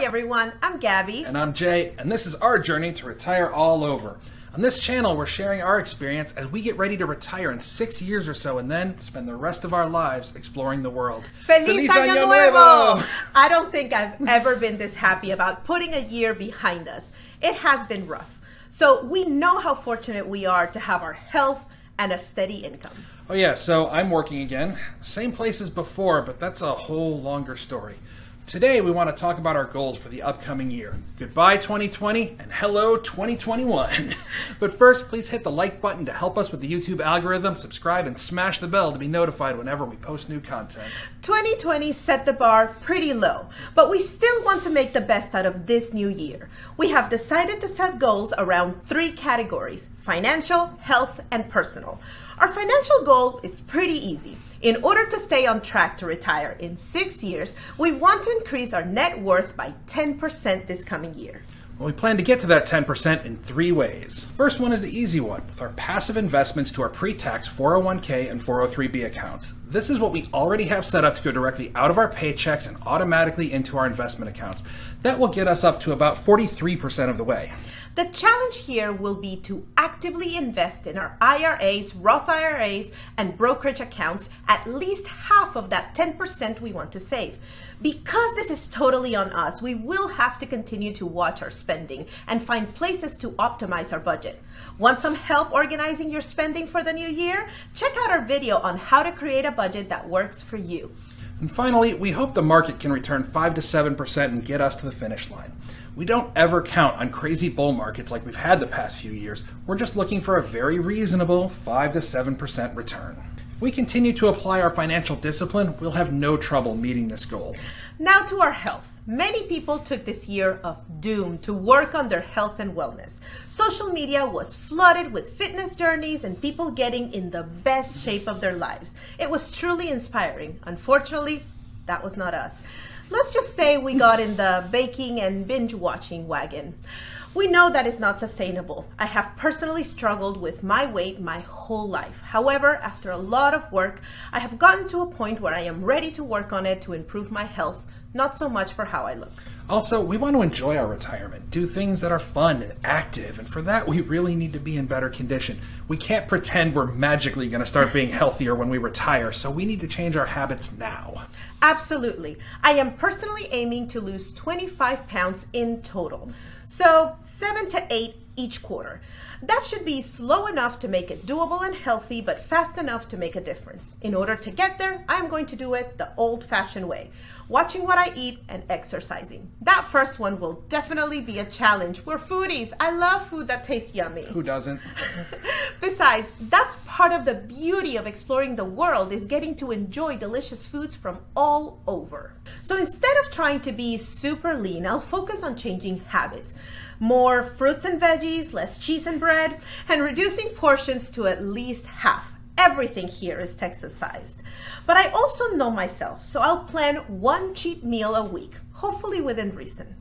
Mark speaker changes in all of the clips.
Speaker 1: Hi everyone, I'm Gabby.
Speaker 2: And I'm Jay, and this is our journey to retire all over. On this channel, we're sharing our experience as we get ready to retire in 6 years or so and then spend the rest of our lives exploring the world.
Speaker 1: Feliz Año Nuevo! I don't think I've ever been this happy about putting a year behind us. It has been rough. So we know how fortunate we are to have our health and a steady income.
Speaker 2: Oh yeah, so I'm working again. Same place as before, but that's a whole longer story. Today we want to talk about our goals for the upcoming year. Goodbye 2020 and hello 2021. But first, please hit the like button to help us with the YouTube algorithm, subscribe, and smash the bell to be notified whenever we post new content.
Speaker 1: 2020 set the bar pretty low, but we still want to make the best out of this new year. We have decided to set goals around 3 categories: financial, health, and personal. Our financial goal is pretty easy. In order to stay on track to retire in 6 years, we want to increase our net worth by 10% this coming year.
Speaker 2: Well, we plan to get to that 10% in 3 ways. First one is the easy one, with our passive investments to our pre-tax 401k and 403b accounts. This is what we already have set up to go directly out of our paychecks and automatically into our investment accounts. That will get us up to about 43% of the way.
Speaker 1: The challenge here will be to actively invest in our IRAs, Roth IRAs, and brokerage accounts at least half of that 10% we want to save. Because this is totally on us, we will have to continue to watch our spending and find places to optimize our budget. Want some help organizing your spending for the new year? Check out our video on how to create a budget that works for you.
Speaker 2: And finally, we hope the market can return 5 to 7% and get us to the finish line. We don't ever count on crazy bull markets like we've had the past few years. We're just looking for a very reasonable 5 to 7% return. If we continue to apply our financial discipline, we'll have no trouble meeting this goal.
Speaker 1: Now to our health. Many people took this year of doom to work on their health and wellness. Social media was flooded with fitness journeys and people getting in the best shape of their lives. It was truly inspiring. Unfortunately, that was not us. Let's just say we got in the baking and binge watching wagon. We know that is not sustainable. I have personally struggled with my weight my whole life. However, after a lot of work, I have gotten to a point where I am ready to work on it to improve my health, not so much for how I look.
Speaker 2: Also, we want to enjoy our retirement, do things that are fun and active, and for that we really need to be in better condition. We can't pretend we're magically going to start being healthier when we retire, so we need to change our habits now.
Speaker 1: Absolutely. I am personally aiming to lose 25 pounds in total, so 7 to 8 each quarter. That should be slow enough to make it doable and healthy, but fast enough to make a difference. In order to get there, I'm going to do it the old-fashioned way, watching what I eat and exercising. That first one will definitely be a challenge. We're foodies. I love food that tastes yummy.
Speaker 2: Who doesn't?
Speaker 1: Besides, that's part of the beauty of exploring the world, is getting to enjoy delicious foods from all over. So instead of trying to be super lean, I'll focus on changing habits. More fruits and veggies, less cheese and bread, and reducing portions to at least half. Everything here is Texas-sized. But I also know myself, so I'll plan 1 cheat meal a week, hopefully within reason.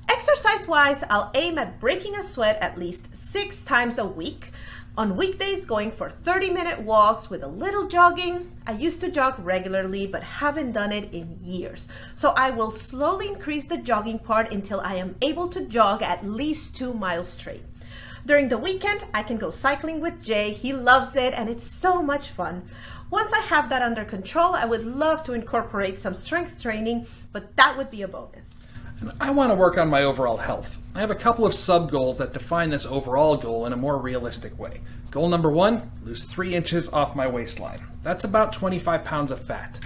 Speaker 1: Exercise-wise, I'll aim at breaking a sweat at least 6 times a week. On weekdays, going for 30-minute walks with a little jogging. I used to jog regularly, but haven't done it in years. So I will slowly increase the jogging part until I am able to jog at least 2 miles straight. During the weekend, I can go cycling with Jay. He loves it, and it's so much fun. Once I have that under control, I would love to incorporate some strength training, but that would be a bonus.
Speaker 2: And I want to work on my overall health. I have a couple of sub-goals that define this overall goal in a more realistic way. Goal number 1, lose 3 inches off my waistline. That's about 25 pounds of fat.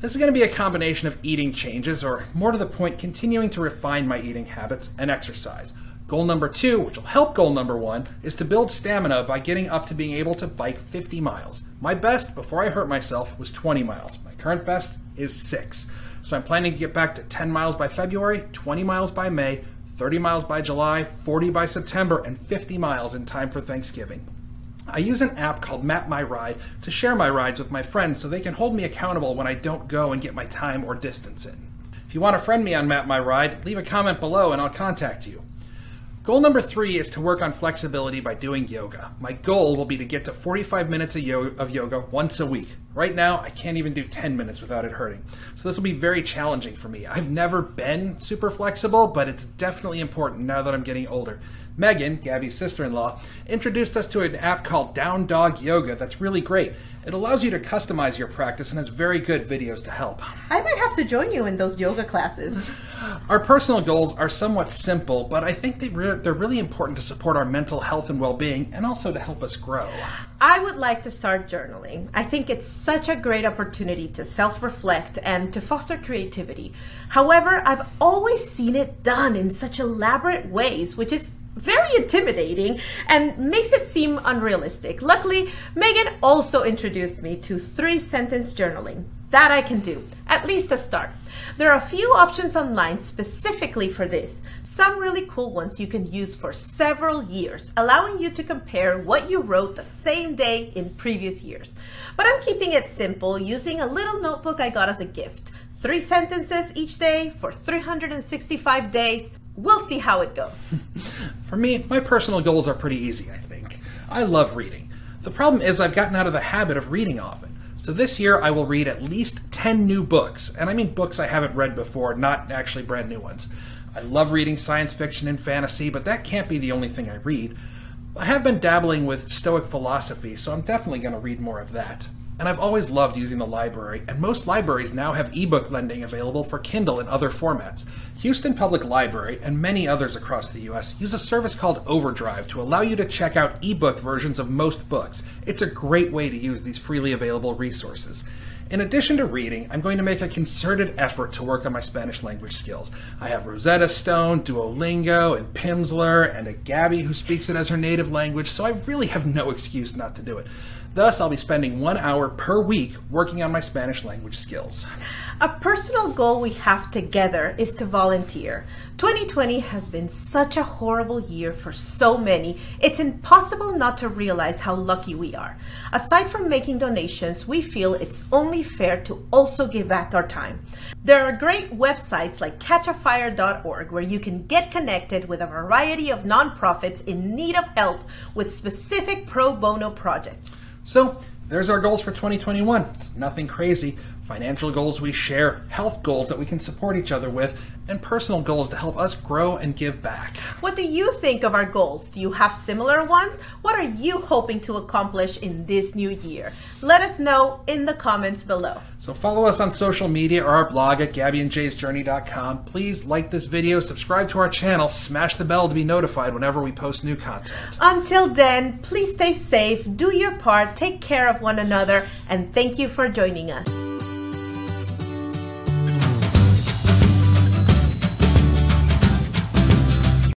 Speaker 2: This is going to be a combination of eating changes, or more to the point, continuing to refine my eating habits and exercise. Goal number 2, which will help goal number 1, is to build stamina by getting up to being able to bike 50 miles. My best, before I hurt myself, was 20 miles. My current best is 6. So I'm planning to get back to 10 miles by February, 20 miles by May, 30 miles by July, 40 by September, and 50 miles in time for Thanksgiving. I use an app called Map My Ride to share my rides with my friends so they can hold me accountable when I don't go and get my time or distance in. If you want to friend me on Map My Ride, leave a comment below and I'll contact you. Goal number 3 is to work on flexibility by doing yoga. My goal will be to get to 45 minutes of yoga once a week. Right now, I can't even do 10 minutes without it hurting. So this will be very challenging for me. I've never been super flexible, but it's definitely important now that I'm getting older. Megan, Gabby's sister-in-law, introduced us to an app called Down Dog Yoga that's really great. It allows you to customize your practice and has very good videos to help.
Speaker 1: I might have to join you in those yoga classes.
Speaker 2: Our personal goals are somewhat simple, but I think they're really important to support our mental health and well-being and also to help us grow.
Speaker 1: I would like to start journaling. I think it's such a great opportunity to self-reflect and to foster creativity. However, I've always seen it done in such elaborate ways, which is very intimidating and makes it seem unrealistic. Luckily, Megan also introduced me to 3-sentence journaling. That I can do, at least a start. There are a few options online specifically for this. Some really cool ones you can use for several years, allowing you to compare what you wrote the same day in previous years. But I'm keeping it simple using a little notebook I got as a gift. 3 sentences each day for 365 days. We'll see how it goes.
Speaker 2: For me, my personal goals are pretty easy, I think. I love reading. The problem is I've gotten out of the habit of reading often. So this year I will read at least 10 new books. And I mean books I haven't read before, not actually brand new ones. I love reading science fiction and fantasy, but that can't be the only thing I read. I have been dabbling with Stoic philosophy, so I'm definitely going to read more of that. And I've always loved using the library, and most libraries now have ebook lending available for Kindle and other formats. Houston Public Library and many others across the U.S. use a service called Overdrive to allow you to check out ebook versions of most books. It's a great way to use these freely available resources. In addition to reading, I'm going to make a concerted effort to work on my Spanish language skills. I have Rosetta Stone, Duolingo, and Pimsleur, and a Gabby who speaks it as her native language, so I really have no excuse not to do it. Thus, I'll be spending 1 hour per week working on my Spanish language skills.
Speaker 1: A personal goal we have together is to volunteer. 2020 has been such a horrible year for so many. It's impossible not to realize how lucky we are. Aside from making donations, we feel it's only fair to also give back our time. There are great websites like catchafire.org where you can get connected with a variety of nonprofits in need of help with specific pro bono projects.
Speaker 2: So, there's our goals for 2021. It's nothing crazy. Financial goals we share, health goals that we can support each other with, and personal goals to help us grow and give back.
Speaker 1: What do you think of our goals? Do you have similar ones? What are you hoping to accomplish in this new year? Let us know in the comments below.
Speaker 2: So follow us on social media or our blog at GabbyandJaysJourney.com. Please like this video, subscribe to our channel, smash the bell to be notified whenever we post new content.
Speaker 1: Until then, please stay safe, do your part, take care of one another, and thank you for joining us.